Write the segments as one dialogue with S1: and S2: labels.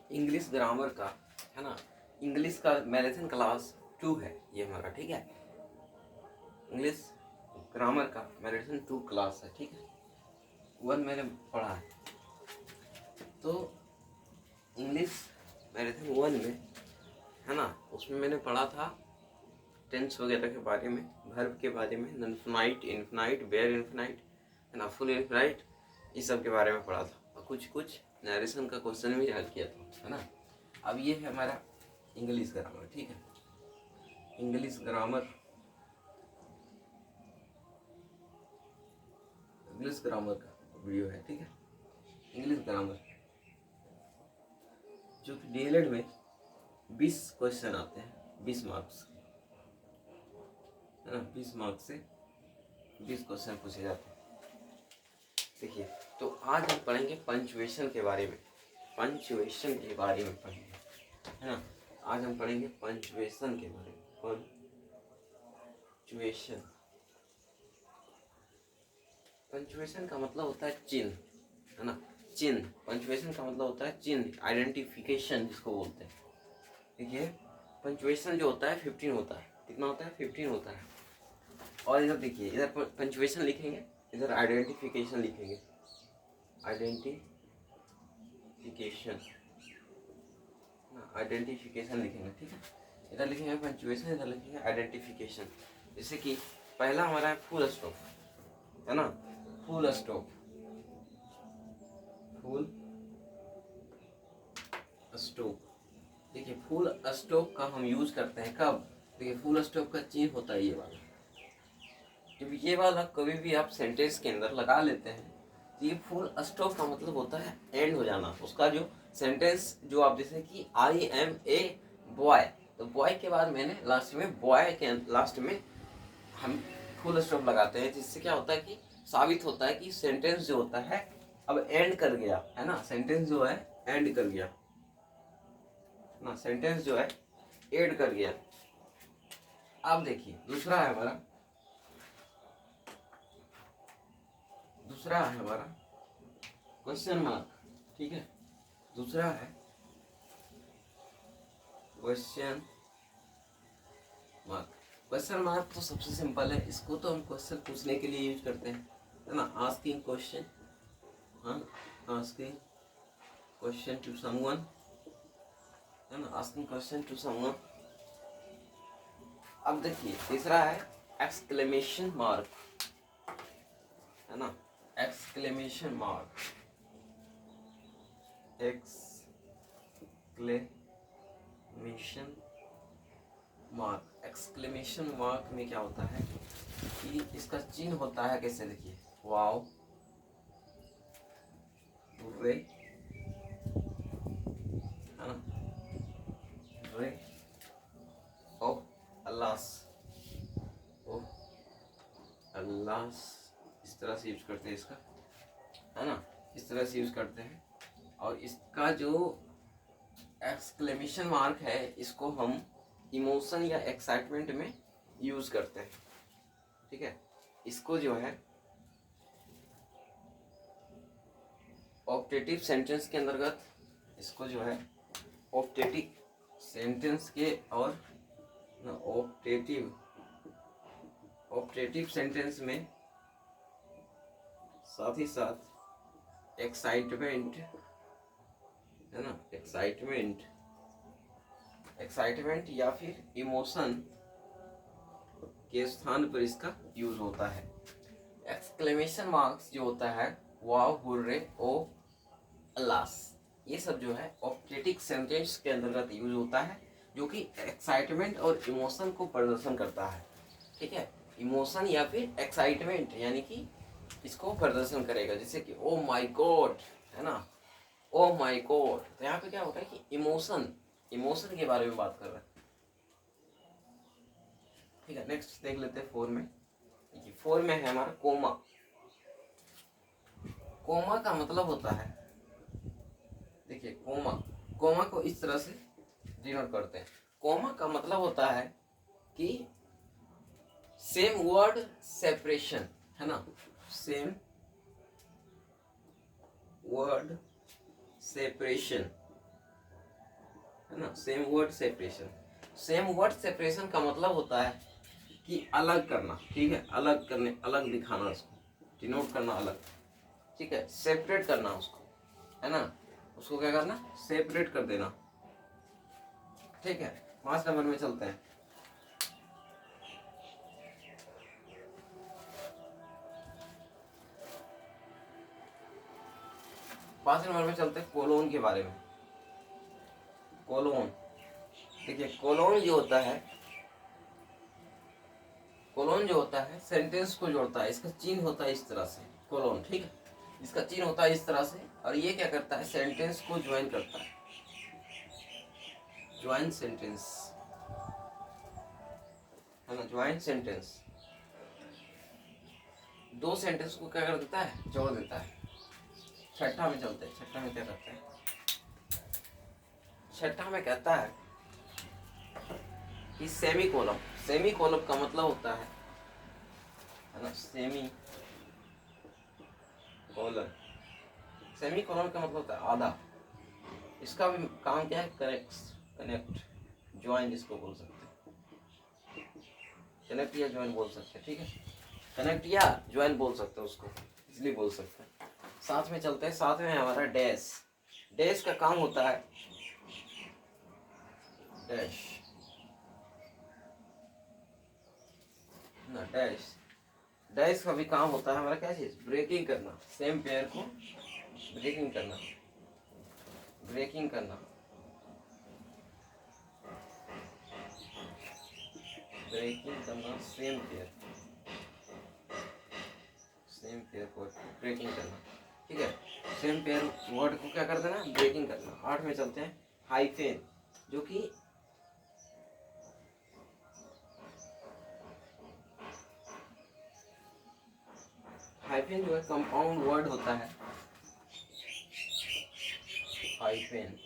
S1: English grammar का, है ना, इंग्लिश का मैराथन क्लास 2 है ये हमारा, ठीक है। इंग्लिश ग्रामर का मैराथन 2 क्लास है, ठीक है। 1 मैंने पढ़ा है, तो इंग्लिश मैराथन 1 में, है ना, उसमें मैंने पढ़ा था टेंस वगैरह के बारे में, वर्ब के बारे में, इनफिनाइट, इनफिनाइट, वेयर इनफिनाइट, है ना, फुल इनफिनाइट, इस सब के बारे में पढ़ा था, और कुछ कुछ नरेशन का क्वेश्चन भी हल किया था, है ना। अब ये है हमारा इंग्लिश ग्रामर, ठीक है। इंग्लिश ग्रामर, इंग्लिश ग्रामर का वीडियो है, ठीक है। इंग्लिश ग्रामर जो कि डीएलएड में 20 क्वेश्चन आते हैं, 20 मार्क्स, है ना, 20 मार्क्स से 20 क्वेश्चन पूछे जाते हैं। देखिए, तो आज हम पढ़ेंगे पंचुएशन के बारे में, पंचुएशन के बारे में पढ़ेंगे, है ना। आज हम पढ़ेंगे पंचुएशन के बारे में, पंचुएशन। पंचुएशन का मतलब होता है चिन्ह, है ना, चिन्ह। पंचुएशन का मतलब होता है चिन्ह, आइडेंटिफिकेशन जिसको बोलते हैं। देखिए, पंचुएशन जो होता है 15 होता है, कितना होता है, 15 होता है। और इधर देखिए, इधर पंचुएशन लिखेंगे, इधर आइडेंटिफिकेशन लिखेंगे, आइडेंटिफिकेशन, आइडेंटिफिकेशन लिखेंगे, ठीक है। इधर लिखेंगे पंचुएशन, इधर लिखेंगे आइडेंटिफिकेशन। जैसे कि पहला हमारा है फुल स्टॉप, है ना, फुल स्टॉप, फुल स्टॉप। देखिए, फुल स्टॉप का हम यूज करते हैं कब, देखिए फुल स्टॉप का चिन्ह होता है ये वाला। जब ये वाला कभी भी आप सेंटेंस के अंदर लगा लेते हैं, तो ये फुल स्टॉप का मतलब होता है एंड हो जाना उसका। जो सेंटेंस जो आप, जैसे कि आई एम ए बॉय, तो बॉय के बाद मैंने लास्ट में, बॉय के लास्ट में हम फुल स्टॉप लगाते हैं, जिससे क्या होता है कि साबित होता है कि सेंटेंस जो होता है अब एंड कर गया, है ना, सेंटेंस जो है एंड कर गया ना, सेंटेंस जो है एड कर गया। अब देखिए, दूसरा है हमारा, दूसरा है हमारा क्वेश्चन मार्क, ठीक है। दूसरा है क्वेश्चन मार्क। क्वेश्चन मार्क तो सबसे सिंपल है, इसको तो हम क्वेश्चन पूछने के लिए यूज करते हैं, है ना, आस्किंग क्वेश्चन, हाँ, आस्किंग क्वेश्चन टू समवन, है ना, आस्किंग क्वेश्चन टू समवन। अब देखिए, तीसरा है एक्सक्लेमेशन मार्क, है ना, exclamation mark, exclamation mark. Exclamation mark में क्या होता है कि इसका चिन्ह होता है कैसे, देखिए, वाओ, रे, है ना, रे, ओ अल्लास, ओ अल्लास, इस तरह से यूज करते हैं इसका, है ना, इस तरह से यूज करते हैं। और इसका जो एक्सक्लेमेशन मार्क है, इसको हम इमोशन या एक्साइटमेंट में यूज करते हैं, ठीक है। इसको जो है ऑप्टेटिव सेंटेंस के अंतर्गत, इसको जो है ऑप्टेटिव सेंटेंस के, और ऑप्टेटिव सेंटेंस में साथ ही साथ एक्साइटमेंट, है ना, एक्साइटमेंट या फिर इमोशन के स्थान पर इसका यूज होता है। एक्सक्लेमेशन मार्क्स जो होता है, वाव, हुर्रे, ओ अल्लास, ये सब जो है ऑप्टेटिक सेंटेंस के अंतर्गत यूज होता है, जो कि एक्साइटमेंट और इमोशन को प्रदर्शन करता है, ठीक है। इमोशन या फिर एक्साइटमेंट, यानी कि इसको प्रदर्शन करेगा, जैसे कि ओ माय गॉड, है ना, ओ माय गॉड। तो यहाँ पे क्या होता है कि इमोशन, इमोशन के बारे में बात कर रहे हैं, ठीक है। नेक्स्ट देख लेते हैं 4 में। देखिए, 4 में है हमारा कोमा। कोमा का मतलब होता है, देखिए, कोमा, कोमा को इस तरह से डिनोट करते हैं। कोमा का मतलब होता है कि सेम वर्ड सेपरेशन, है ना, सेम वर्ड सेपरेशन, है ना। Same word separation, same word separation का मतलब होता है कि अलग करना, ठीक है, अलग करने, अलग दिखाना, उसको डिनोट करना अलग, ठीक है, सेपरेट करना उसको, है ना, उसको क्या करना, सेपरेट कर देना, ठीक है। 5 नंबर में चलते हैं। पांच नंबर में चलते हैं कोलोन के बारे में। कोलोन, देखिए कोलोन जो होता है, कोलोन जो होता है सेंटेंस को जोड़ता है, इसका चिन्ह होता है इस तरह से, कोलोन, ठीक है, इसका चिन्ह होता है इस तरह से, और ये क्या करता है, सेंटेंस को ज्वाइन करता है, ज्वाइन सेंटेंस, है ना, ज्वाइन सेंटेंस, दो सेंटेंस को क्या कर देता है, जोड़ देता है। छठा में चलते हैं, छठा में क्या करता है, छठा में कहता है कि सेमी कोलम, सेमी कोलम का मतलब होता है ना, सेमी कोलन, सेमी कोलन का मतलब होता है आधा, इसका भी काम क्या है, कनेक्ट, कनेक्ट, ज्वाइन इसको बोल सकते हैं, कनेक्ट या ज्वाइन बोल सकते हैं, ठीक है, कनेक्ट या ज्वाइन बोल सकते हैं उसको, इसलिए बोल सकते हैं। साथ में चलते हैं, साथ में है हमारा डैश, डैश का काम होता है, डैश ना, डैश, डैश का भी काम होता है हमारा क्या चीज, ब्रेकिंग करना, सेम पेयर को ब्रेकिंग करना, ब्रेकिंग करना, ब्रेकिंग करना, सेम पेयर, सेम पेयर को ब्रेकिंग करना, ठीक है, सेम पेयर वर्ड को क्या कर देना, ब्रेकिंग करना। 8 में चलते हैं, हाइफेन, जो कि हाइफेन जो है कंपाउंड वर्ड होता है, हाइफेन,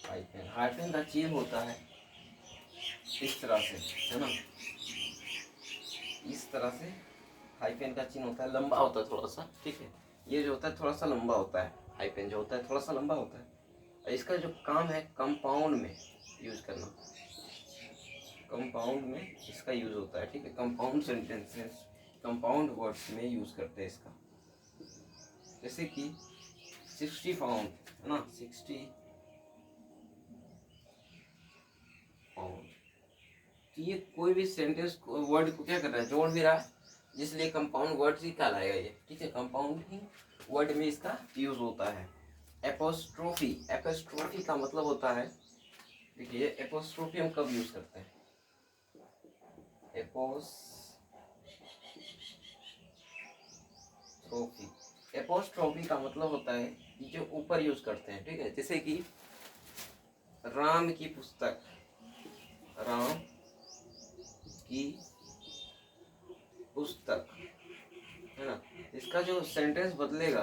S1: हाइफेन, हाइफेन का चिन्ह होता है इस तरह से, है ना, इस तरह से हाइफेन का चिन्ह होता है, लंबा होता है थोड़ा सा, ठीक है, ये जो होता है थोड़ा सा लंबा होता है, हाइफेन जो होता है थोड़ा सा लंबा होता है। इसका जो काम है कंपाउंड में यूज करना, कंपाउंड में इसका यूज होता है, ठीक है, कंपाउंड सेंटेंसेस, कंपाउंड वर्ड्स में यूज करते हैं इसका, जैसे कि 60 पाउंड, है ना, 60 पाउंड, ये कोई भी सेंटेंस वर्ड को क्या कर रहा है, जोड़ भी रहा है, इसलिए कंपाउंड वर्ड ही कहलाएगा ये, ठीक है, कंपाउंडिंग वर्ड में इसका यूज होता है। एपोस्ट्रोफी, एपोस्ट्रोफी का मतलब होता है, देखिए एपोस्ट्रोफी हम कब यूज करते हैं, एपोस्ट्रोफी, एपोस्ट्रोफी का मतलब होता है जो ऊपर यूज करते हैं, ठीक है, जैसे कि राम की पुस्तक, राम की पुस्तक, है ना, इसका जो सेंटेंस बदलेगा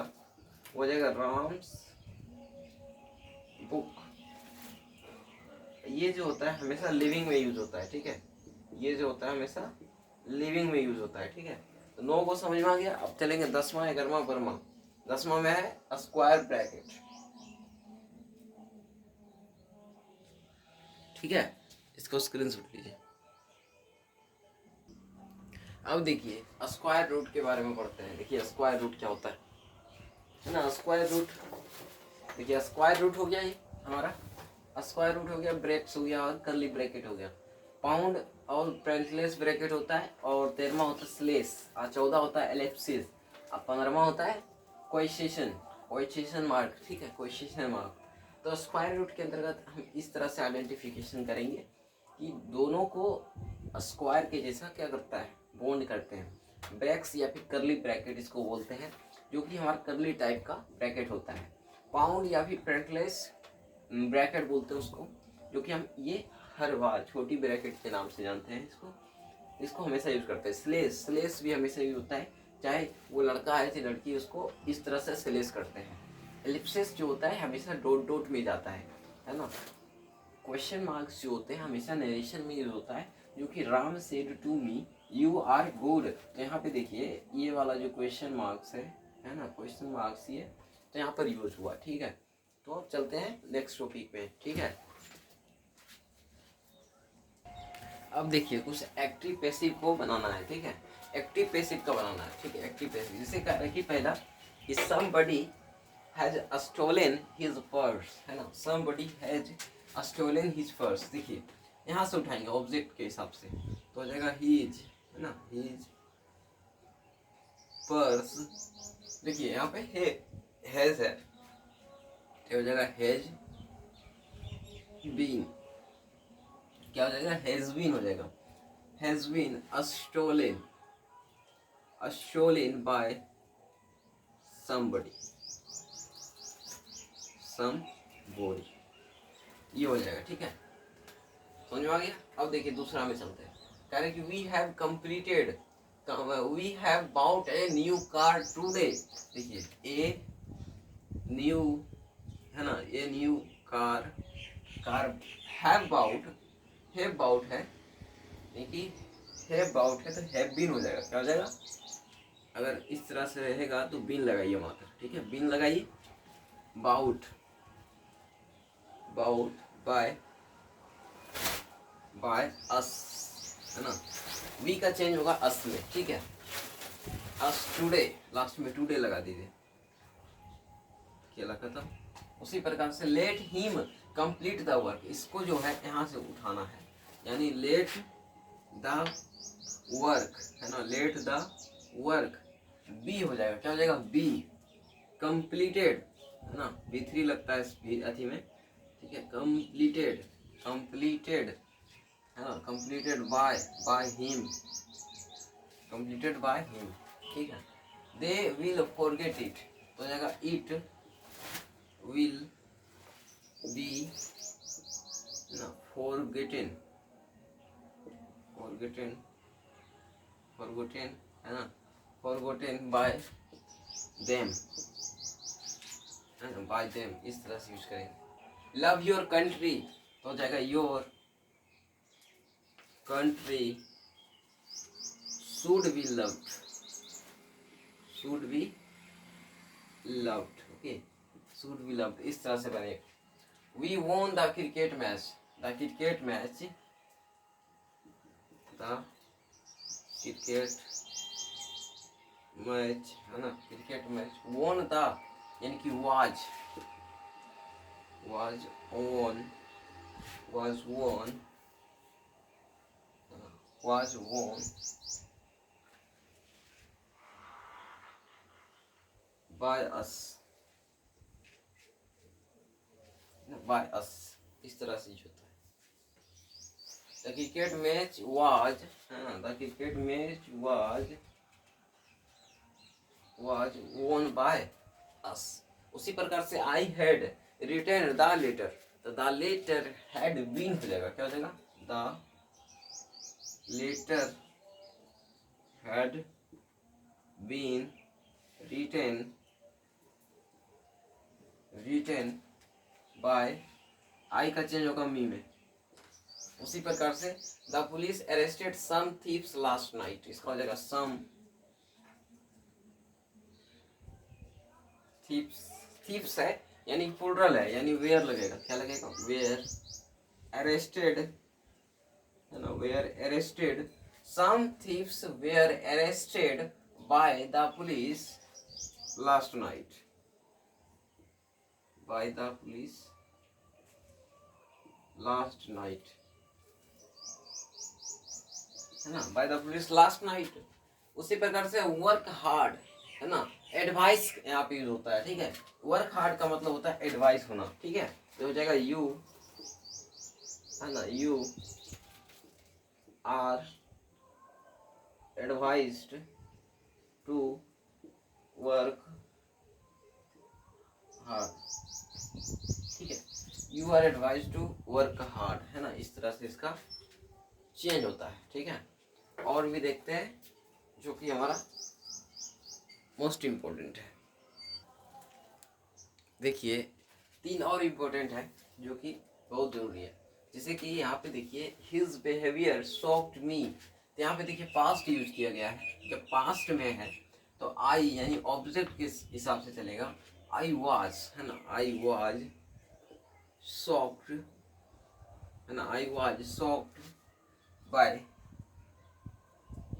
S1: वो हो जाएगा राम्स बुक, ये जो होता है हमेशा लिविंग में यूज होता है, ठीक है, ये जो होता है हमेशा लिविंग में यूज होता है, ठीक है। तो 9 को समझ में आ गया। अब चलेंगे 10वां, 11वां, 12वां। 10वां में है स्क्वायर ब्रैकेट, ठीक है, इसको स्क्रीनशॉट लीजिए। अब देखिए स्क्वायर रूट के बारे में पढ़ते हैं। देखिए स्क्वायर रूट क्या होता है ना, स्क्वायर रूट, देखिए स्क्वायर रूट हो गया ये हमारा, स्क्वायर रूट हो गया, ब्रेक्स हो गया और करली ब्रैकेट हो गया, पाउंड और पेरेंटलेस ब्रैकेट होता है, और 13वां होता है स्लेस, और 14 होता है एलिप्सिस, और 15वां होता है क्वेश्चन, क्वेश्चन मार्क, ठीक है, क्वेश्चन मार्क। तो स्क्वायर रूट के अंतर्गत हम इस तरह से आइडेंटिफिकेशन करेंगे कि दोनों को स्क्वायर के जैसा क्या करता है, बॉन्ड करते हैं। ब्रैक्स या फिर करली ब्रैकेट इसको बोलते हैं, जो कि हमारा करली टाइप का ब्रैकेट होता है। पाउंड या फिर पेरेंटलेस ब्रैकेट बोलते हैं उसको, जो कि हम ये हर बार छोटी ब्रैकेट के नाम से जानते हैं इसको, इसको हमेशा यूज करते हैं। स्लेस, स्लेस भी हमेशा यूज होता है, चाहे वो लड़का है चाहे लड़की, उसको इस तरह से स्लेस करते हैं। एलिप्सिस जो होता है हमेशा डॉट डॉट में जाता है ना। क्वेश्चन मार्क्स जो होते हैं हमेशा नरेशन में यूज होता है, जो कि Ram said to me you are good. यहाँ पे देखिए ये वाला जो क्वेश्चन मार्क्स है ना, क्वेश्चन मार्क्स ये तो यहाँ पर यूज हुआ, ठीक है। तो अब चलते हैं नेक्स्ट टॉपिक पे, ठीक है। अब देखिए कुछ एक्टिव पैसिव को बनाना है, ठीक है। एक्टिव पैसिव का बनाना है, ठीक है। एक्टिव पैसिव जिसे कह रहे कि पहला कि somebody has stolen his purse, है ना। somebody has stolen his purse, देखिए यहाँ से उठाएंगे ऑब्जेक्ट के हिसाब से, तो हो जाएगा his, है ना, his purse। देखिए यहाँ पे हैज है, क्या हो जाएगा, हैज बीन, क्या हो जाएगा, हैज बीन हो जाएगा। Has been stolen, stolen by somebody, somebody, ये हो जाएगा, ठीक है। समझ में आ गया। अब देखिए दूसरा में चलते हैं। कह रहे कि we have completed, we have bought a new car today. देखिए ए न्यू, है ना, a new car, car have bought है, देखिए हैव बाउट है तो हैव बीन हो जाएगा, क्या हो जाएगा। अगर इस तरह से रहेगा तो बीन लगाइए मात्र, ठीक है, बीन लगाइए। बाउट, बाउट बाय अस, है ना, वी का चेंज होगा अस में, ठीक है। अस टुडे, लास्ट में टुडे लगा दीजिए, क्या खत्म। उसी प्रकार से let him complete the work, इसको जो है यहाँ से उठाना है, यानी लेट द वर्क, है ना, लेट द वर्क बी हो जाएगा, क्या हो जाएगा, बी कंप्लीटेड, है ना, B3 लगता है अथी में, ठीक है। कंप्लीटेड, कंप्लीटेड, है ना, completed by him, completed by him, ठीक है। दे विल फॉरगेट इट, तो हो जाएगा इट विल बी ना फॉरगेटन, फॉरगेटन, फॉरगोटन, है ना, फॉरगोटन बाय देम, है ना, बाय देम, इस तरह से यूज करेंगे। लव योर कंट्री, तो हो जाएगा your country should be loved, should be loved, okay, should be loved, इस तरह से बनेगा। We won the cricket match, the cricket match, the cricket match, है ना, क्रिकेट मैच, won the यानी कि was won, was won, was won by us, by us, इस तरह से होता है। The cricket match was, the cricket match was won by us। उसी प्रकार से I had written the letter, तो the letter had been हो जाएगा, क्या हो जाएगा, the letter had been written by, I का चेंज होगा मी में। उसी प्रकार से the police arrested some thieves last night, इसका हो जाएगा सम थीव्स है, यानी प्लूरल है, यानी वेयर लगेगा, क्या लगेगा, वेयर अरेस्टेड, है ना, were arrested some thieves were arrested by the police last night, by the police last night, है ना, by the police last night। उसी प्रकार से वर्क हार्ड, है ना, एडवाइस यहाँ पे यूज होता है, ठीक है। वर्क हार्ड का मतलब होता है एडवाइस होना, ठीक है। तो हो जाएगा यू, है ना, you are advised to work hard, ठीक है। You are advise to work hard, है ना, इस तरह से इसका चेंज होता है, ठीक है। और भी देखते हैं जो कि हमारा मोस्ट इम्पोर्टेंट है। देखिए 3 और इम्पोर्टेंट है जो कि बहुत जरूरी है, जैसे कि यहाँ पे देखिए हिज बिहेवियर शॉक्ड मी, तो यहाँ पे देखिए पास्ट यूज किया गया है। जब पास्ट में है तो आई यानी ऑब्जेक्ट किस हिसाब से चलेगा, आई वॉज, है ना, आई वॉज शॉक्ड, है ना, I was shocked by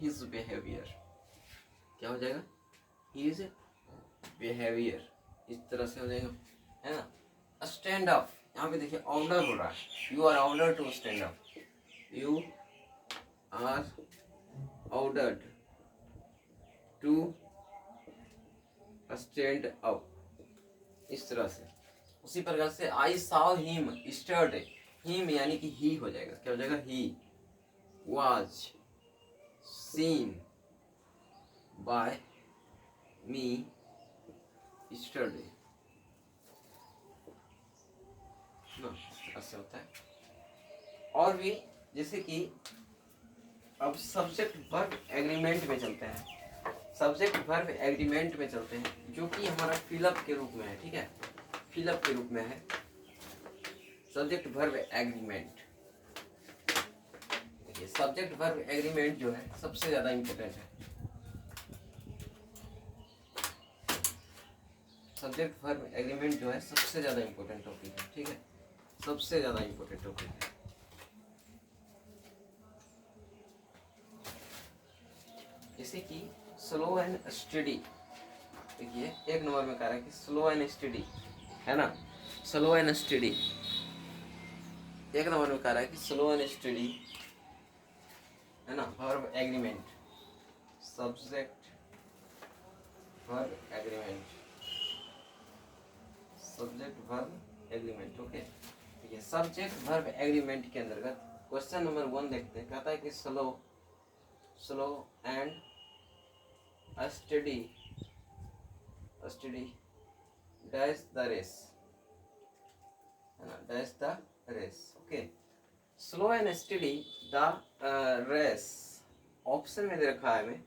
S1: his behaviour. क्या हो जाएगा? हिज बिहेवियर, इस तरह से हो जाएगा, है ना। स्टैंड अप, यहाँ पे देखिए ऑर्डर हो रहा है, you are order to stand up, you are ordered to stand up, इस तरह से। उसी प्रकार से I saw him yesterday, him यानी कि ही हो जाएगा, क्या हो जाएगा? He was seen by me yesterday, ना, ऐसे होता है। और भी, जैसे कि अब सब्जेक्ट वर्ब एग्रीमेंट में चलते हैं, सब्जेक्ट वर्ब एग्रीमेंट में चलते हैं, जो कि हमारा फिलअप के रूप में है, ठीक है, फिलअप के रूप में है सब्जेक्ट वर्ब एग्रीमेंट। देखिए सब्जेक्ट वर्ब एग्रीमेंट जो है सबसे ज्यादा इंपॉर्टेंट है, सब्जेक्ट वर्ब एग्रीमेंट जो है सबसे ज्यादा इंपॉर्टेंट टॉपिक है, ठीक है, सबसे ज्यादा इंपॉर्टेंट टॉपिक है। जैसे कि स्लो एंड स्टडी, देखिए एक नंबर में कह रहा है कि स्लो एंड स्टडी, है ना, स्लो एंड स्टडी, एक नंबर में कह रहा है कि स्लो एंड स्टडी, है ना, verb agreement, subject verb agreement, subject verb agreement, okay. देखिए सब्जेक्ट वर्ब एग्रीमेंट के अंतर्गत क्वेश्चन नंबर 1 देखते हैं, कहता है कि slow and steady dash the race, है ना, dash the race, okay. Slow and steady the race, option में दे रखा है हमें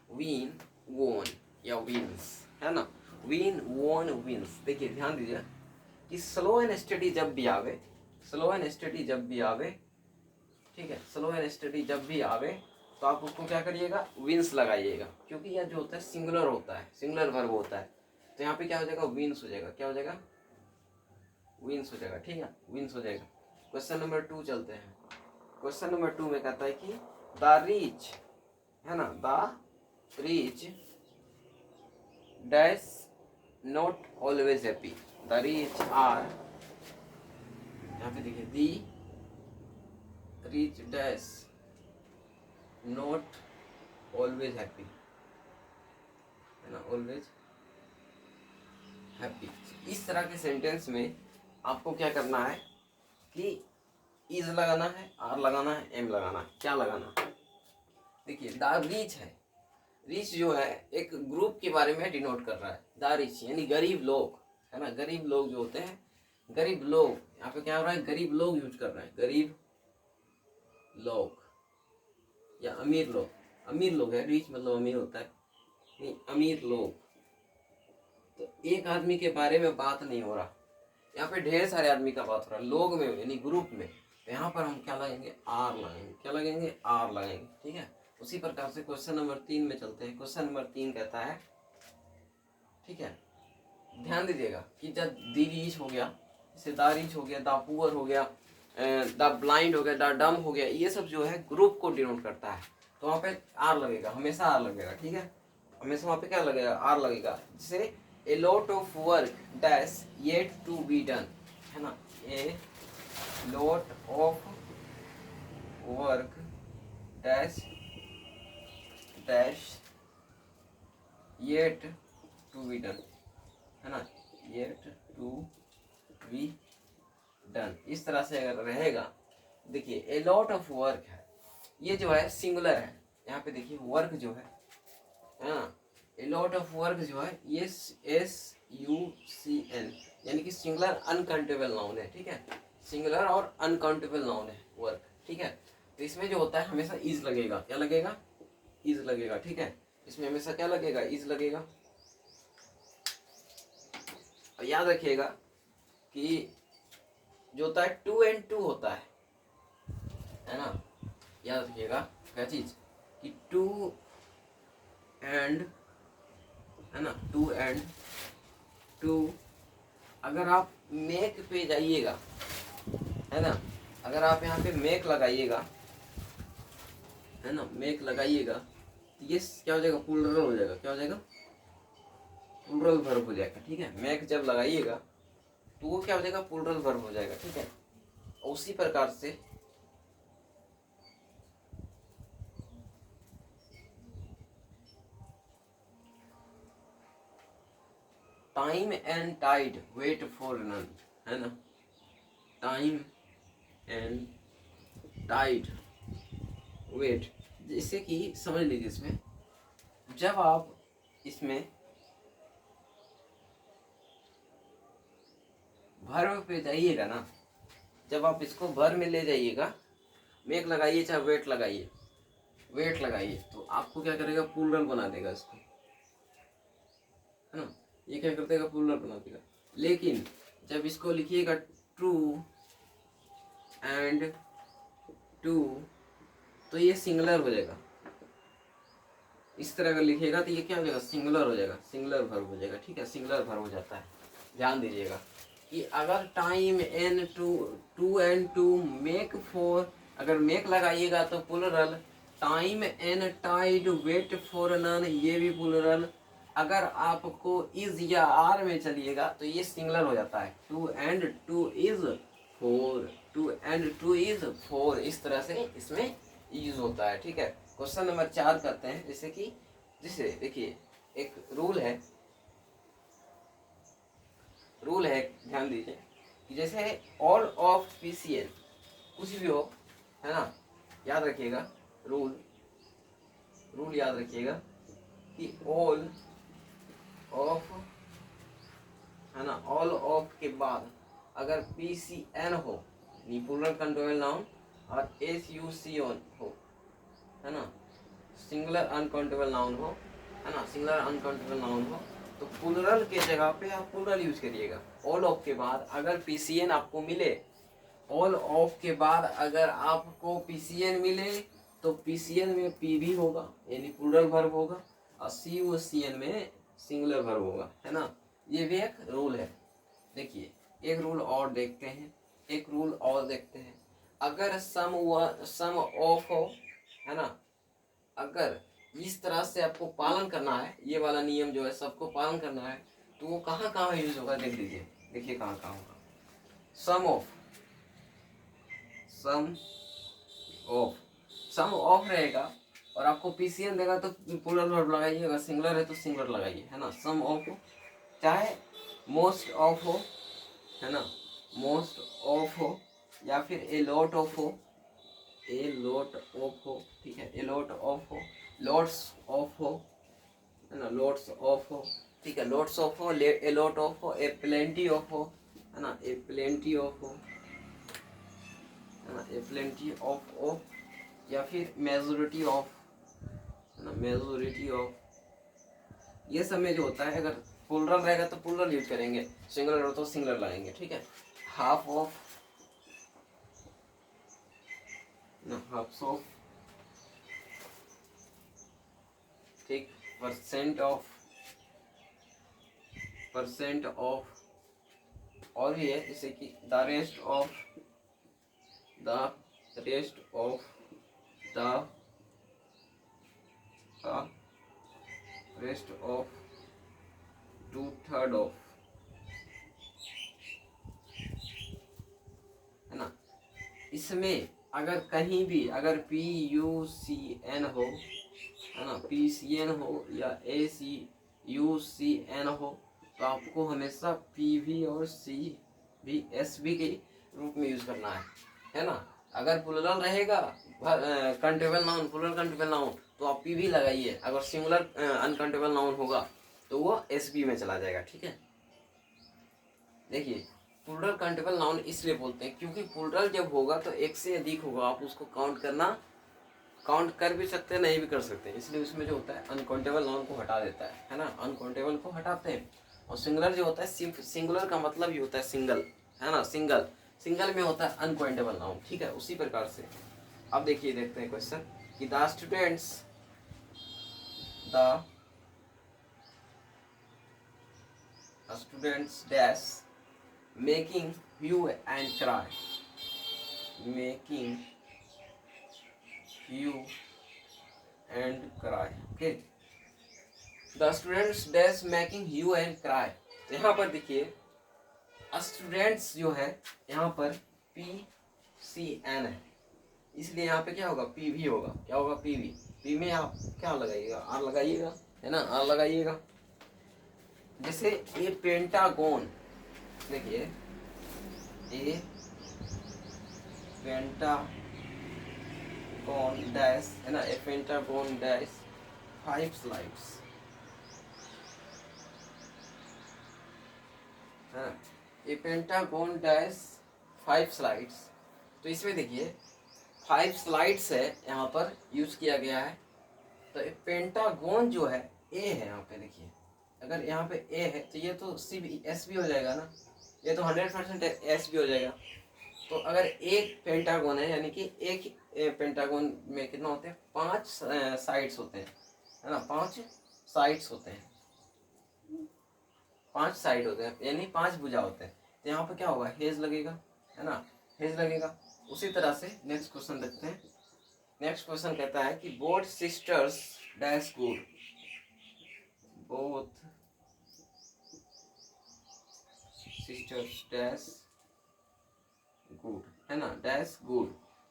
S1: विन वोन या विंस, है ना, विन वोन विंस। देखिए ध्यान दीजिए कि स्लो एंड स्टडी जब भी आवे, स्लो एंड स्टडी जब भी आवे, ठीक है, स्लो एंड स्टडी जब भी आवे तो आप उसको क्या करिएगा? विंस लगाइएगा, क्योंकि यह जो होता है सिंगुलर होता है, सिंगुलर वर्ब होता है, तो यहाँ पे क्या हो जाएगा? विंस हो जाएगा, क्या हो जाएगा? विंस हो जाएगा, ठीक है, विंस हो जाएगा। क्वेश्चन नंबर 2 चलते हैं। क्वेश्चन नंबर 2 में कहता है कि द रिच, है ना, the rich dash not always happy, the rich are, यहाँ पे देखिए the rich dash not always happy, है ना, ऑलवेज हैप्पी। इस तरह के सेंटेंस में आपको क्या करना है कि इज लगाना है, आर लगाना है, एम लगाना है, क्या लगाना है? देखिए द रिच है, रिच जो है एक ग्रुप के बारे में डिनोट कर रहा है, द रिच यानी गरीब लोग, है ना, गरीब लोग जो होते हैं, गरीब लोग, यहाँ पे क्या हो रहा है? गरीब लोग यूज कर रहे हैं, गरीब लोग या अमीर लोग, अमीर लोग है, रिच मतलब अमीर होता है, नहीं, अमीर लोग। तो एक आदमी के बारे में बात नहीं हो रहा, यहाँ पे ढेर सारे आदमी का बात हो रहा है, लोग में यानी ग्रुप में, तो यहाँ पर हम क्या लगेंगे? आर लगेंगे, क्या लगेंगे? आर लगेंगे, ठीक है। उसी प्रकार से क्वेश्चन नंबर 3 में चलते हैं। क्वेश्चन नंबर 3 कहता है, ठीक है, ध्यान दीजिएगा कि जब दी रीच हो गया, जैसे द रीच हो गया, द पुअर हो गया, द ब्लाइंड हो गया, द डम हो गया, ये सब जो है ग्रुप को डिनोट करता है, तो वहाँ पे आर लगेगा, हमेशा आर लगेगा, ठीक है, हमेशा वहाँ पे क्या लगेगा? आर लगेगा। जैसे a lot of work dash yet to be done, है ना, a lot of work dash dash yet to be done, है ना, येट टू बी डन, इस तरह से अगर रहेगा। देखिए ए लॉट ऑफ वर्क है, ये जो है सिंगुलर है, यहाँ पे देखिए वर्क जो है ना, ए लॉट ऑफ वर्क जो है ये SUCN यानी कि सिंगुलर अनकाउंटेबल नाउन है, ठीक है, सिंगुलर और अनकाउंटेबल नाउन है वर्क, ठीक है। तो इसमें जो होता है हमेशा इज लगेगा, क्या लगेगा? इज लगेगा, ठीक है, इसमें हमेशा क्या लगेगा? इज लगेगा। और याद रखिएगा कि जो होता है 2 and 2 होता है ना, याद रखिएगा क्या चीज कि 2 and, है ना, 2 and टू, अगर आप मेक पे जाइएगा, है ना, अगर आप यहाँ पे मेक लगाइएगा, है ना, मेक लगाइएगा, तो ये क्या हो जाएगा, प्लूरल हो जाएगा। क्या हो जाएगा, प्लूरल वर्ब हो जाएगा। ठीक है, मेक जब लगाइएगा तो वो क्या हो जाएगा, प्लूरल वर्ब हो जाएगा। ठीक है, उसी प्रकार से time and tide wait for none, है ना, टाइम एंड टाइड वेट, जैसे कि समझ लीजिए इसमें, जब आप इसमें वर्ब पे जाइएगा ना, जब आप इसको वर्ब में ले जाइएगा, मेक लगाइए चाहे वेट लगाइए, वेट लगाइए, तो आपको क्या करेगा, प्लूरल बना देगा इसको, है ना, ये क्या कर देगा, प्लूरल बना देगा। लेकिन जब इसको लिखिएगा ट्रू एंड टू, तो ये सिंगुलर हो जाएगा। इस तरह अगर लिखिएगा तो ये क्या हो जाएगा, सिंगुलर हो जाएगा, सिंगुलर वर्ब हो जाएगा। ठीक है, सिंगुलर वर्ब हो जाता है। ध्यान दीजिएगा कि अगर time and two, two and two make four, अगर मेक लगाइएगा तो plural, time and tide wait for none, ये भी प्लूरल। अगर आपको इज या आर में चलिएगा तो ये सिंगुलर हो जाता है, two and two is four, two and two is four, इस तरह से इसमें यूज होता है। ठीक है, क्वेश्चन नंबर 4 करते हैं। जैसे कि जैसे देखिए एक रूल है, रूल है, ध्यान दीजिए कि जैसे ऑल ऑफ पीसीएन कुछ भी हो, है ना, याद रखिएगा रूल, रूल याद रखिएगा कि ऑल ऑफ, है ना, ऑल ऑफ के बाद अगर पीसीएन हो, प्लूरल कंट्रोल नाउन, और एसयूसीएन हो, है ना, सिंगुलर अनकाउंटेबल नाउन हो, है ना, सिंगुलर अनकाउंटेबल नाउन हो, तो प्लूरल के जगह पे आप प्लूरल यूज करिएगा। ऑल ऑफ के बाद अगर पीसीएन आपको मिले, ऑल ऑफ के बाद अगर आपको पीसीएन मिले तो पीसीएन में पी भी होगा, यानी प्लूरल वर्ब होगा, और सीओसीएन में सिंगुलर वर्ब होगा, है ना। ये भी एक रूल है। देखिए एक रूल और देखते हैं, एक रूल और देखते हैं। अगर सम ऑफ हो, है ना, अगर इस तरह से आपको पालन करना है, ये वाला नियम जो है सबको पालन करना है, तो वो कहाँ कहाँ यूज होगा, देख लीजिए, देखिए कहाँ कहाँ होगा। Sum of, sum of, sum of रहेगा और आपको पीसीएन देगा तो प्लूरल वर्ब लगाइए, अगर सिंगुलर है तो सिंगुलर लगाइए, है ना। सम ऑफ हो, चाहे मोस्ट ऑफ हो, है ना, मोस्ट ऑफ हो, या फिर ए लॉट ऑफ हो, ए लॉट ऑफ हो, ठीक है, ए लॉट ऑफ हो, लॉट्स ऑफ हो, है ना, लॉट्स ऑफ हो, ठीक है, लॉट्स ऑफ हो, ए लॉट ऑफ हो, ए प्लेंटी ऑफ हो, है ना, ए प्लेंटी ऑफ हो, है ना, ए प्लेंटी ऑफ हो, या फिर मेजोरिटी ऑफ, है ना, मेजोरिटी ऑफ। ये सब में जो होता है अगर प्लूरल रहेगा तो प्लूरल यूज करेंगे, सिंगुलर हो तो सिंगुलर लगाएंगे। ठीक है, हाफ ऑफ, हाफ ऑफ, ठीक, परसेंट ऑफ, परसेंट ऑफ, और भी है जैसे कि the rest of, the rest of, the rest of, two third of, है ना। इसमें अगर कहीं भी अगर पी यू सी एन हो, है ना, पी सी एन हो या ए सी यू सी एन हो, तो आपको हमेशा पी भी और सी भी एस भी के रूप में यूज करना है ना। अगर प्लूरल रहेगा countable noun, plural countable noun, तो आप पी भी लगाइए। अगर सिंगुलर अनकाउंटेबल नाउन होगा तो वो एस बी में चला जाएगा। ठीक है, देखिए प्लूरल काउंटेबल नाउन इसलिए बोलते हैं क्योंकि प्लूरल जब होगा तो एक से अधिक होगा, आप उसको काउंट करना, काउंट कर भी सकते हैं, नहीं भी कर सकते, इसलिए उसमें जो होता है अनकाउंटेबल नाउन को हटा देता है ना, अनकाउंटेबल को हटाते हैं। और सिंगुलर जो होता है, सिर्फ सिंगुलर का मतलब ही होता है सिंगल, है ना, सिंगल, सिंगल में होता है अनकाउंटेबल नाउन। ठीक है, उसी प्रकार से अब देखिए, देखते हैं क्वेश्चन कि the students, the students dash making hue and cry, making hue and cry. Okay, the students dash making hue and cry. यहाँ पर देखिए स्टूडेंट्स जो है यहाँ पर PCN है, इसलिए यहाँ पे क्या होगा PV होगा। क्या होगा PV? पी में आप क्या लगाइएगा? R लगाइएगा, है ना, R लगाइएगा। जैसे ए पेंटागोन, देखिए ए पेंटागोन डैश, है ना, ए पेंटागोन डैश 5 स्लाइड्स, है ना, ए पेंटागोन डैश 5 स्लाइड्स। तो इसमें देखिए 5 स्लाइड्स है यहाँ पर यूज किया गया है। तो ए पेंटागोन जो है ए है यहाँ पे, देखिए अगर यहाँ पे ए है तो ये तो सी भी एस भी हो जाएगा ना, ये तो 100% एस भी हो जाएगा। तो अगर एक पेंटागोन है यानी कि एक पेंटागोन में कितना होते हैं? 5 साइड्स होते हैं, है ना, 5 साइड्स होते हैं, 5 साइड होते हैं यानी 5 भुजा होते हैं। तो यहाँ पे क्या होगा? हेज लगेगा, है ना, हेज लगेगा। उसी तरह से नेक्स्ट क्वेश्चन देखते हैं। नेक्स्ट क्वेश्चन कहता है कि both sisters dash good, both sisters dash good, है ना, डैश गुड।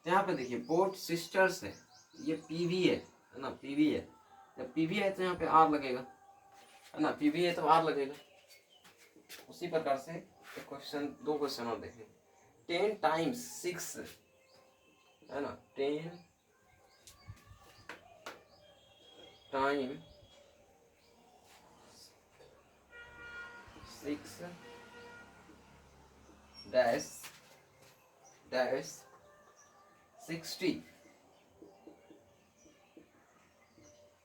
S1: तो यहाँ पे देखिए बोथ सिस्टर्स है, ये PV है ना, PV है। जब PV है तो यहाँ पे R लगेगा, है ना, PV है तो R लगेगा। उसी प्रकार से एक क्वेश्चन, 2 क्वेश्चन और देखेंगे। 10 टाइम्स 6, है ना, 10 टाइम 6 डैश डैश 60,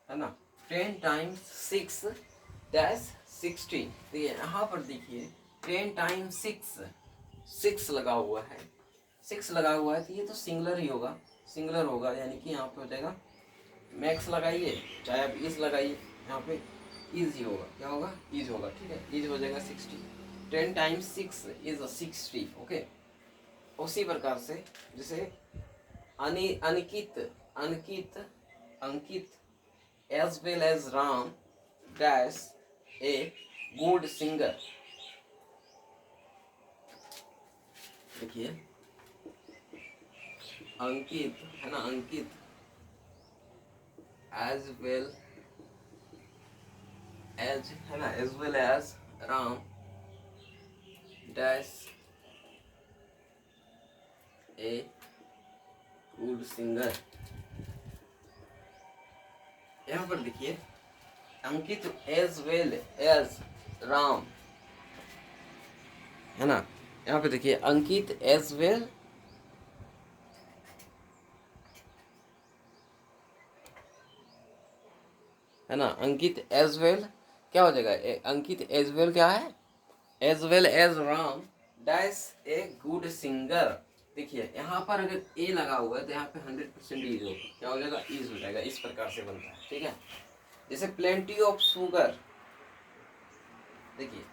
S1: है ना, 10 टाइम्स 6 डैश 60। तो यहाँ पर देखिए 10 टाइम्स 6 लगा हुआ है, 6 लगा हुआ है तो ये तो सिंगुलर ही होगा, सिंगुलर होगा यानी कि यहाँ पे हो जाएगा मैक्स लगाइए चाहे आप इज लगाइए, यहाँ पे इज ही होगा। क्या होगा? इज होगा, ठीक है, इज हो जाएगा 60। 10 टाइम्स 6 इज 60। ओके, उसी प्रकार से जैसे Ankit Ankit Ankit as well as Ram dash a good singer. देखिए अंकित, है ना, अंकित एज वेल एज, है ना, as well as Ram dash a good singer. यहाँ पर देखिए Ankit as well as Ram, है ना, यहाँ पे देखिए अंकित एज वेल, है ना, अंकित एज वेल क्या हो जाएगा? अंकित एज वेल क्या है? As well as Ram dash a good singer. देखिए यहाँ पर अगर ए लगा हुआ है तो यहाँ पे 100% ईज होगा। क्या हो जाएगा? ईज हो जाएगा। इस प्रकार से बनता है, ठीक है। जैसे प्लेंटी ऑफ शुगर, देखिए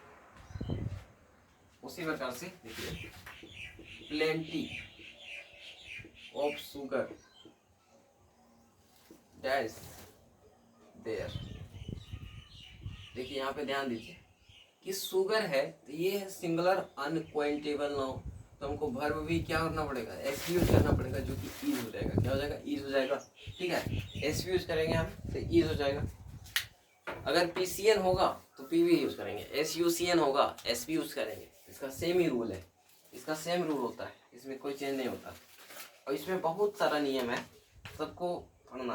S1: उसी प्रकार से देखिए plenty of sugar dash there. देखिए यहाँ पे ध्यान दीजिए कि शुगर है तो ये है सिंगुलर अनक्वांटेबल नाउन, तो हमको वर्ब भी क्या करना पड़ेगा? एस यूज करना पड़ेगा, जो कि ईज हो जाएगा। क्या हो जाएगा? ईज हो जाएगा, ठीक है। एस यूज करेंगे हम तो ईज हो जाएगा। अगर PCN होगा तो PV यूज करेंगे, SUCN होगा SP यूज करेंगे। इसका सेम ही रूल है, इसका सेम रूल होता है, इसमें कोई चेंज नहीं होता। और इसमें बहुत सारा नियम है, सबको पढ़ना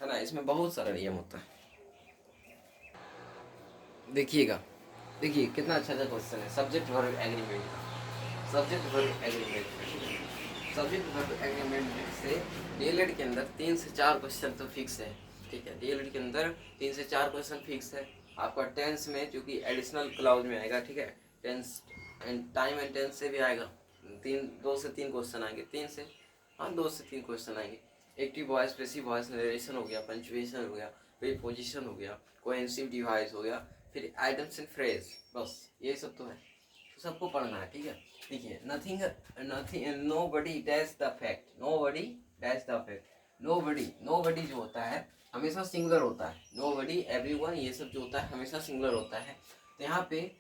S1: है ना, इसमें बहुत सारा नियम होता है। देखिएगा, देखिए कितना अच्छा क्वेश्चन है। सब्जेक्ट वर्ब एग्रीमेंट का, subject verb agreement, subject verb agreement से DLED के अंदर 3 से 4 क्वेश्चन तो फिक्स है, ठीक है। DLED के अंदर 3 से 4 क्वेश्चन फिक्स है। आपका टेंस में जो कि एडिशनल क्लाउज में आएगा, ठीक है, tense and time and tense से भी आएगा। 2 से 3 क्वेश्चन आएंगे, 3 से हाँ 2 से 3 क्वेश्चन आएंगे। Active voice, passive voice, narration हो गया, पंचुएशन हो गया, प्रीपोजिशन हो गया, कोहेसिव डिवाइस हो गया, फिर आइटम्स एंड फ्रेज, बस ये सब तो है, तो सबको पढ़ना है। ठीक है, देखिए nothing nothing nobody dash the fact, nobody dash the fact, nobody जो होता है हमेशा सिंगुलर होता है, नोबडी, एवरीवन, ये सब जो होता है हमेशा सिंगुलर होता है। तो यहाँ पे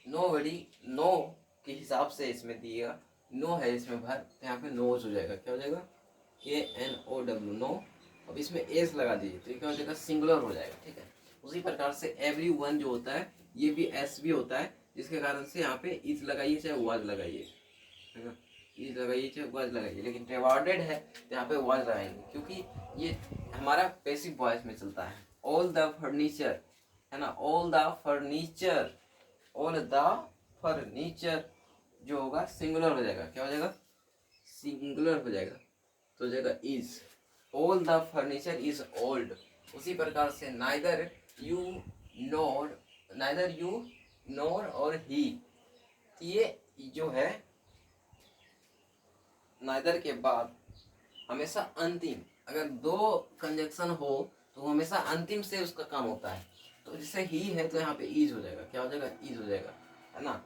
S1: नोबडी, नो के हिसाब से इसमें दिएगा, नो है इसमें भर, तो यहाँ पे नोज हो जाएगा, क्या हो जाएगा, KNOW, नो। अब इसमें एस लगा दीजिए तो ये क्या हो जाएगा, सिंगुलर हो जाएगा। ठीक है, उसी प्रकार से एवरीवन जो होता है ये भी एस भी होता है, जिसके कारण से यहाँ पे इज लगाइए चाहे वाज लगाइए, इज लगाइए चाहे वाज लगाइए, लेकिन रिवॉर्डेड है तो यहाँ पे वाज लगाएंगे, क्योंकि ये हमारा पैसिव वॉइस में चलता है। ऑल द फर्नीचर है ना, all the furniture, all the furniture जो होगा सिंगुलर हो जाएगा, क्या हो जाएगा, सिंगुलर हो जाएगा, तो हो जाएगा is, all the furniture is old. उसी प्रकार से नाइदर यू नोर और ही, ये जो है नाइदर के बाद हमेशा अंतिम, अगर 2 कंजक्शन हो तो हमेशा अंतिम से उसका काम होता है। तो जैसे ही है तो यहाँ पे ईज हो जाएगा, क्या हो जाएगा, ईज हो जाएगा, है ना,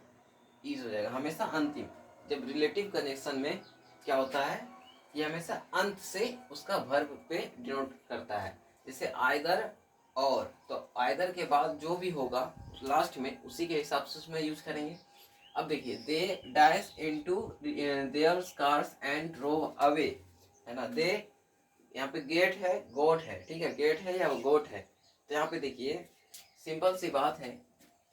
S1: ईज हो जाएगा हमेशा अंतिम। जब रिलेटिव कंजक्शन में क्या होता है, ये हमेशा अंत से उसका वर्ब पे डिनोट करता है। जैसे आइदर और, तो आइदर के बाद जो भी होगा लास्ट में उसी के हिसाब से उसमें यूज करेंगे। अब देखिए, they dash into their cars and drove away, है ना, दे यहाँ पे गेट है, गोट है, ठीक है, गेट है या गोट है, तो यहाँ पे देखिए सिंपल सी बात है,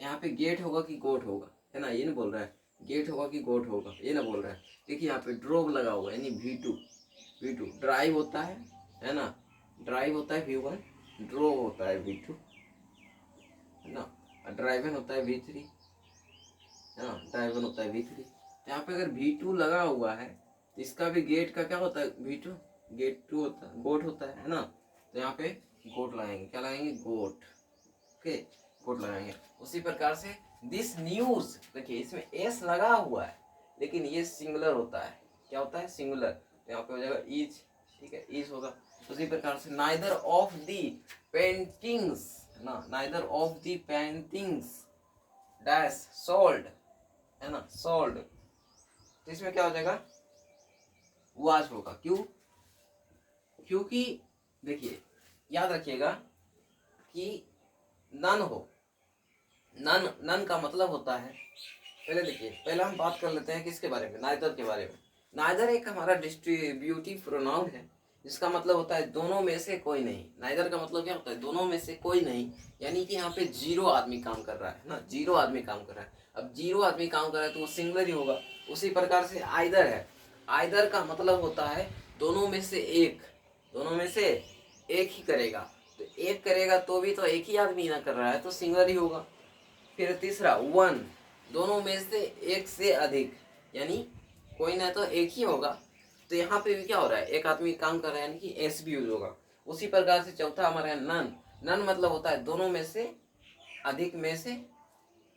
S1: यहाँ पे गेट होगा कि गोट होगा, है ना, ये नहीं बोल रहा है गेट होगा कि गोट होगा, ये ना बोल रहा है। देखिए यहाँ पे ड्रोव लगा हुआ है, यानी V2 ड्राइव होता है ना, ड्राइव होता है V1, ड्रोव होता है V2, है ना, ड्राइवन होता है V3, है ना, ड्राइवन होता है V3। तो यहाँ पे अगर V2 लगा हुआ है तो इसका भी गेट का क्या होता है, V2, गेट 2 होता है, गोट होता है ना, तो यहाँ पे गोट लगाएंगे, क्या लगाएंगे, गोट, ओके, गोट लगाएंगे। उसी प्रकार से दिस न्यूज, देखिए इसमें एस लगा हुआ है लेकिन ये सिंगुलर होता है, क्या होता है, सिंगुलर, तो यहाँ पे हो जाएगा इज, ठीक है, इज होगा। उसी प्रकार से नाइदर ऑफ दी पेंटिंग्स, ना, neither of the paintings dash sold, है ना, सोल्ड, तो इसमें क्या हो जाएगा, वाज होगा, क्योंकि देखिए याद रखिएगा कि नन हो, नन का मतलब होता है, पहले देखिए, पहले हम बात कर लेते हैं किसके बारे में, नाइदर के बारे में। नाइदर एक हमारा डिस्ट्रीब्यूटिव प्रोनाउन है, जिसका मतलब होता है दोनों में से कोई नहीं। नाइदर का मतलब क्या होता है, दोनों में से कोई नहीं, यानी कि यहाँ पे 0 आदमी काम कर रहा है ना, 0 आदमी काम कर रहा है। अब 0 आदमी काम कर रहा है तो वो सिंगुलर ही होगा। उसी प्रकार से आइदर है, आइदर का मतलब होता है दोनों में से एक, दोनों में से एक ही करेगा, तो एक करेगा तो भी तो एक ही आदमी ना कर रहा है तो सिंगुलर ही होगा। फिर तीसरा वन, दोनों में से एक से अधिक, यानी कोई ना तो एक ही होगा, तो यहाँ पे भी क्या हो रहा है, एक आदमी काम कर रहा है, यानी कि एस भी यूज होगा। उसी प्रकार से चौथा हमारा है नन, नन मतलब होता है दोनों में से अधिक में से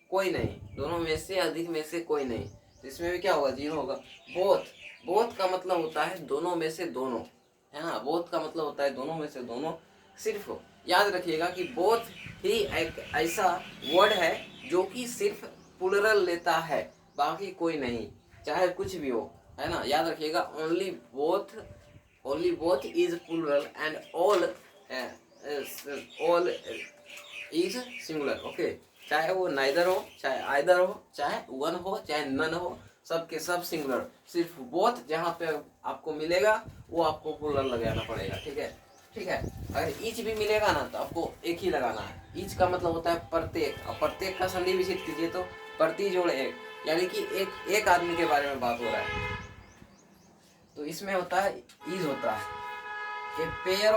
S1: कोई नहीं, दोनों में से अधिक में से कोई नहीं, तो इसमें भी क्या होगा, 0 होगा। बोथ, बोथ का मतलब होता है दोनों में से दोनों, है ना, बोथ का मतलब होता है दोनों में से दोनों। सिर्फ याद रखिएगा कि बोथ ही एक ऐसा वर्ड है जो कि सिर्फ प्लुरल लेता है, बाकी कोई नहीं, चाहे कुछ भी हो, है ना, याद रखिएगा, only both is plural and all is singular, okay, चाहे वो नाइदर हो, चाहे आइदर हो, चाहे वन हो, चाहे नन हो, सब के सब सिंगुलर। सिर्फ बोथ जहाँ पे आपको मिलेगा वो आपको प्लुरल लगाना पड़ेगा, ठीक है, ठीक है। अगर ईच भी मिलेगा ना तो आपको एक ही लगाना है। ईच का मतलब होता है प्रत्येक, और प्रत्येक का संधि विच्छेद कीजिए तो प्रति जोड़ एक, यानी कि एक आदमी के बारे में बात हो रहा है, तो इसमें होता है इज होता है। A pair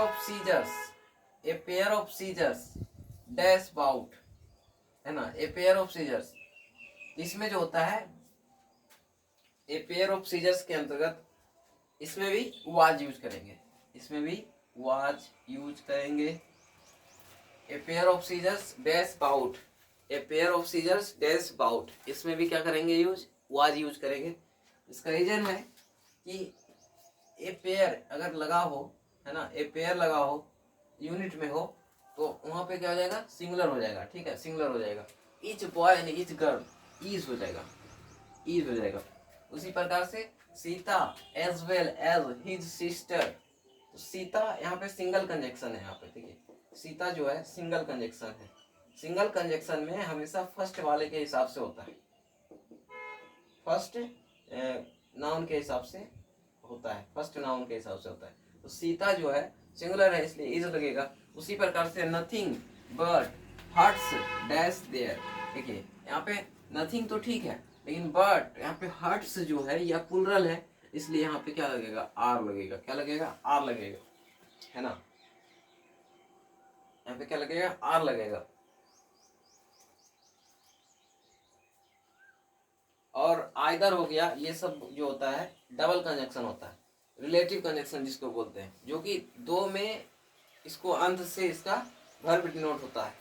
S1: of scissors dash bought, है ना, ए पेयर ऑफ सीजर्स, इसमें जो होता है ए पेयर ऑफ सीजर्स के अंतर्गत इसमें भी वाज यूज करेंगे, इसमें भी वाज यूज करेंगे। A pair of scissors dash bought, a pair of scissors dash bought, इसमें भी क्या करेंगे, यूज वाज यूज करेंगे। इसका रीजन है कि ए पेयर अगर लगा हो, है ना, ए पेयर लगा हो यूनिट में हो, तो वहां पे क्या हो जाएगा, सिंगुलर हो जाएगा, ठीक है, सिंगुलर हो जाएगा। Each boy and each girl, is हो जाएगा, ईज हो जाएगा। उसी प्रकार से Sita as well as his sister, तो सीता यहाँ पे सिंगल कंजक्शन है, यहाँ पे देखिए सीता जो है सिंगल कंजक्शन है। सिंगल कंजक्शन में हमेशा फर्स्ट वाले के हिसाब से होता है, फर्स्ट नाउन के हिसाब से होता है, फर्स्ट नाउन के हिसाब से होता है। तो सीता जो है सिंगुलर है इसलिए इज लगेगा। उसी प्रकार से nothing but hurts dash there, देखिए यहाँ पे नथिंग तो ठीक है, लेकिन बट यहाँ पे हर्ट्स जो है या प्लुरल है, इसलिए यहाँ पे क्या लगेगा, आर लगेगा। क्या लगेगा, आर लगेगा, है ना, यहाँ पे क्या लगेगा, आर लगेगा। और आइदर हो गया, ये सब जो होता है डबल कंजक्शन होता है, रिलेटिव कंजक्शन जिसको बोलते हैं, जो कि दो में इसको अंत से इसका वर्ब डिनोट होता है।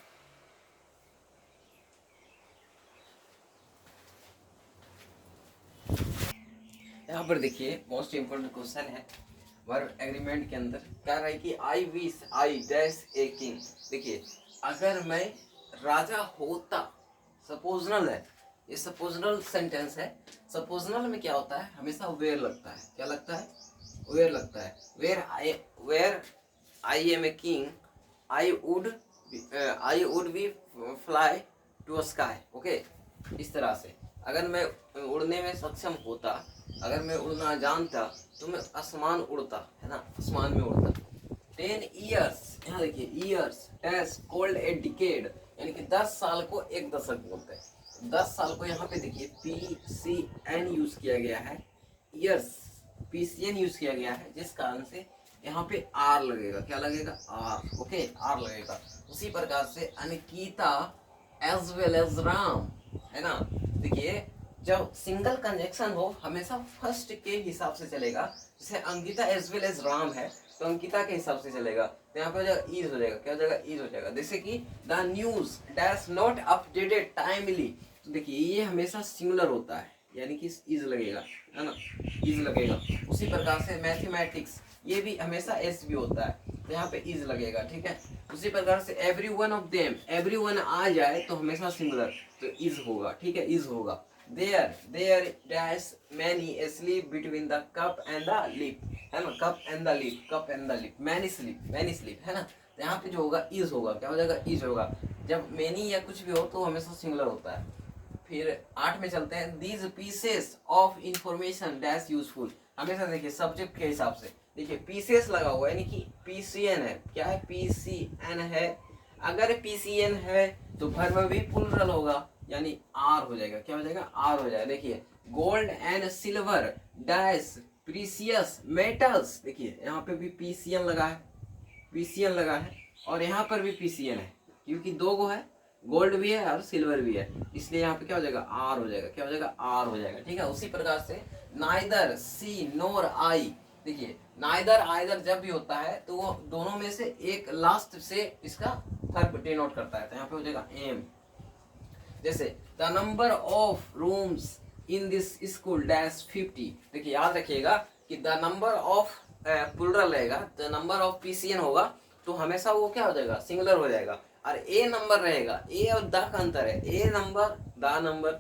S1: यहाँ पर देखिए मोस्ट इंपोर्टेंट क्वेश्चन है वर्ब एग्रीमेंट के अंदर, कह रहा है कि I wish I dash a king. देखिए अगर मैं राजा होता, सपोजनल है, ये सपोजनल सेंटेंस है। सपोजनल में क्या होता है, हमेशा वेयर लगता है। क्या लगता है, वेयर लगता है। Were I am a king, I would be fly to sky. Okay, इस तरह से अगर मैं उड़ने में सक्षम होता, अगर मैं उड़ना जानता, तो मैं आसमान उड़ता, है ना, आसमान में उड़ता। 10 ईयर्स, यहाँ देखिए years dash called a decade, यानी कि 10 साल को एक दशक बोलते हैं। 10 साल को यहाँ पे देखिए PCN यूज किया गया है, ईयर्स PCN यूज किया गया है, जिस कारण से यहाँ पे आर लगेगा। क्या लगेगा, आर। ओके, आर लगेगा। उसी प्रकार से अनिकिता एज वेल एज राम, है ना। देखिए जब सिंगल कंजक्शन हो हमेशा फर्स्ट के हिसाब से चलेगा। जैसे Ankita as well as Ram है, तो अंकिता के हिसाब से चलेगा, तो यहाँ पे हो जाएगा ईज हो जाएगा। क्या हो जाएगा, ईज हो जाएगा। जैसे कि the news dash not updated timely, तो देखिए ये हमेशा सिंगुलर होता है, यानी कि इज लगेगा, है ना, इज लगेगा। उसी प्रकार से मैथमेटिक्स, ये भी हमेशा एस भी होता है, तो यहाँ पे इज लगेगा, ठीक है। उसी प्रकार से every one of them, every one आ जाए तो हमेशा सिंगुलर, तो इज होगा, ठीक है, इज होगा। There dash many slip between the cup and the lip, है ना, cup and the lip, cup and the lip, many slip, है ना। तो यहाँ पे जो होगा इज होगा। क्या हो जाएगा, इज होगा। जब मैनी या कुछ भी हो तो हमेशा सिंगुलर होता है। फिर 8 में चलते हैं। These pieces of information dash useful, हमेशा देखिए सब्जेक्ट के हिसाब से, देखिए पीसेस लगा हुआ है, यानी कि PCN है। क्या है, PCN है। अगर PCN है तो वर्ब भी प्लुरल होगा, यानी आर हो जाएगा। क्या हो जाएगा, आर हो जाएगा। देखिए gold and silver dash precious metals, देखिए यहाँ पे भी PCN लगा है, PCN लगा है, और यहाँ पर भी PCN है, क्योंकि दो गो है, गोल्ड भी है और सिल्वर भी है, इसलिए यहाँ पे क्या हो जाएगा, आर हो जाएगा। क्या हो जाएगा, आर हो जाएगा, ठीक है। उसी प्रकार से नाइदर सी नोर आई, देखिए नाइदर आइदर जब भी होता है तो वो दोनों में से एक लास्ट से इसका वर्ब डिनोट करता है, तो यहाँ पे हो जाएगा एम। जैसे the number of rooms in this school dash 50, देखिए याद रखिएगा कि द नंबर ऑफ प्लुरल रहेगा, द नंबर ऑफ PCN होगा, तो हमेशा वो क्या हो जाएगा, सिंगुलर हो जाएगा। और ए नंबर रहेगा, ए और द का अंतर है, ए नंबर द नंबर,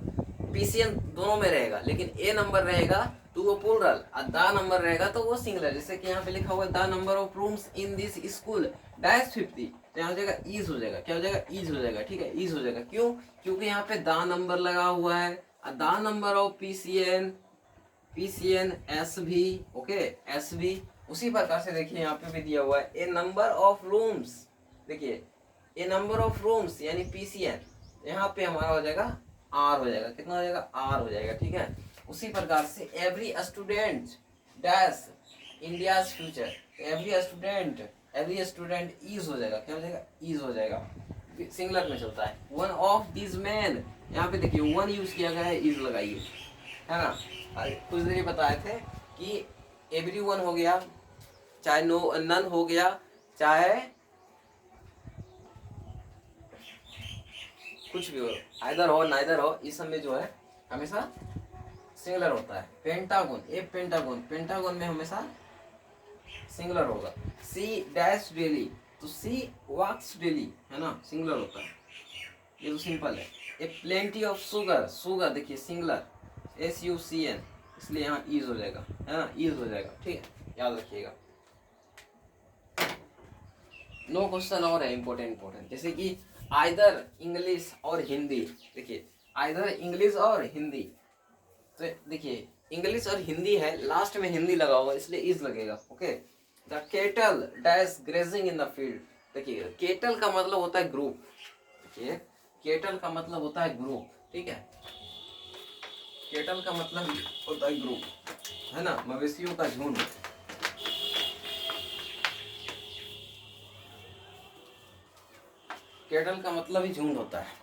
S1: PCN दोनों में रहेगा, लेकिन ए नंबर रहेगा तो वो प्लुरल, और द नंबर रहेगा तो वो सिंगुलर। जैसे कि यहाँ पे लिखा हुआ है the number of rooms in this school dash 50, तो यहाँ हो जाएगा ईज हो जाएगा। क्या हो जाएगा, ईज हो जाएगा, ठीक है, ईज हो जाएगा। क्यों, क्योंकि यहाँ पे द नंबर लगा हुआ है, the number of PCN S भी, ओके, एस भी। उसी प्रकार से देखिए यहाँ पे भी दिया हुआ है ए नंबर ऑफ रूम्स, देखिए ए नंबर ऑफ रूम्स यानी PCN, यहाँ पे हमारा हो जाएगा आर हो जाएगा। कितना हो जाएगा, आर हो जाएगा, ठीक है। उसी प्रकार से every student dash India's future, every student is हो जाएगा। क्या हो जाएगा, इज हो जाएगा, सिंगुलर में चलता है। वन ऑफ दिस मैन, यहाँ पे देखिए वन यूज किया गया है, इज लगाइए, है ना। कुछ देर बताए थे कि एवरी वन हो गया, चाहे नो नन हो गया, चाहे कुछ भी हो, आइदर हो नाइदर हो, इस सब में जो है हमेशा सिंगुलर होता है। पेंटागन, ए पेंटागन, पेंटागन में हमेशा सिंगुलर होगा। सी डैश डेली, तो सी वॉक्स डेली, है ना, सिंगुलर होता है, ये तो सिंपल है। ए प्लेंटी ऑफ शुगर, शुगर देखिए सिंगुलर, SUCN, इसलिए यहाँ ईज हो जाएगा, है ना, ईज हो जाएगा, ठीक है, याद रखिएगा। नो क्वेश्चन और है इंपॉर्टेंट, जैसे कि आइदर इंग्लिश और हिंदी, देखिए आइदर इंग्लिश और हिंदी, तो देखिए इंग्लिश और हिंदी है, लास्ट में हिंदी लगा होगा इसलिए इज लगेगा, okay. The kettle dash grazing in the field, देखिए केटल का मतलब होता है ग्रुप, देखिए केटल का मतलब होता है ग्रुप, ठीक है, केटल का मतलब होता है ग्रुप, है ना, मवेशियों का झुंड। केटल का मतलब ही झुंड होता है।